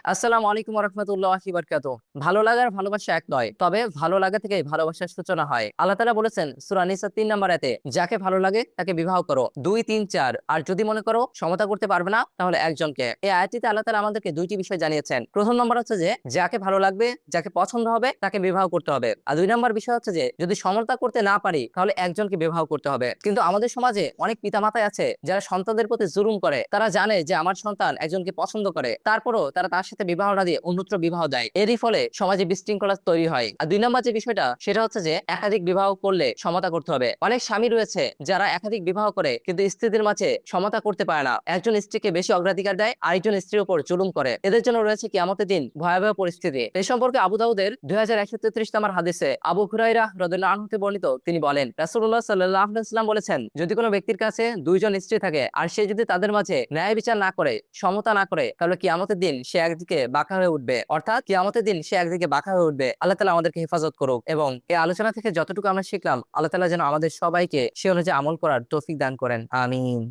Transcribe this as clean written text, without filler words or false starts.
আসসালামু আলাইকুম রহমতুল্লাহি বারকাতু। ভালো লাগার ভালোবাসা এক নয়, তবে ভালো লাগা থেকে ভালোবাসার সূচনা হয়। আল্লাহ তাআলা বলেছেন সূরা নিসা ৩ নম্বর আয়াতে, যাকে ভালো লাগে তাকে বিবাহ করো, ২ ৩ ৪। আর যদি মনে করো সমতা করতে পারবে না, তাহলে একজনকে। এই আয়াতটিতে আল্লাহ তাআলা আমাদেরকে দুইটি বিষয় জানিয়েছেন। প্রথম নম্বর হচ্ছে যে যাকে ভালো লাগবে, যাকে পছন্দ হবে তাকে বিবাহ করতে হবে। আর ২ নম্বর বিষয় হচ্ছে যে যদি সমতা করতে না পারি, তাহলে একজনকে বিবাহ করতে হবে। কিন্তু আমাদের সমাজে অনেক পিতামাতাই আছে যারা সন্তানদের প্রতি জুলুম করে। তারা জানে যে আমার সন্তান একজনকে পছন্দ করে, তারপরও তারা তার সাথে বিবাহ না দিয়ে অন্যত্র বিবাহ দেয়। এরই ফলে সমাজে বিশৃঙ্খলা তৈরি হয়। আর ২ নম্বর যে বিষয়টা, সেটা হচ্ছে যে একাধিক বিবাহ করলে সমতা করতে হবে। অনেক স্বামী রয়েছে যারা একাধিক বিবাহ করে কিন্তু স্ত্রীদের মাঝে সমতা করতে পারে না। একজন স্ত্রীকে বেশি অগ্রাধিকার দেয়, আরেকজন স্ত্রীর উপর জুলুম করে। এদের জন্য রয়েছে কিয়ামতের দিন ভয়াবহ পরিস্থিতি। এই সম্পর্কে আবু দাউদের 2133 নম্বর হাদিসে আবু হুরায়রা রাদিয়াল্লাহু আনহু হতে বর্ণিত, তিনি বলেন রাসূলুল্লাহ সাল্লাল্লাহু আলাইহি ওয়াসাল্লাম বলেছেন, যদি কোনো ব্যক্তির কাছে দুইজন স্ত্রী থাকে আর সে যদি তাদের মাঝে ন্যায় বিচার না করে, সমতা না করে, তাহলে কিয়ামতের দিন সে একদিকে বাঁকা হয়ে উঠবে। অর্থাৎ কিয়ামতের দিন সে একদিকে বাঁকা হয়ে উঠবে। আল্লাহ তাআলা আমাদেরকে হেফাজত করুক। এবং এই আলোচনা থেকে যতটুকু আমরা শিখলাম, আল্লাহ তাআলা যেন আমাদের সবাইকে সে অনুযায়ী আমল করার তৌফিক দান করেন। আমিন।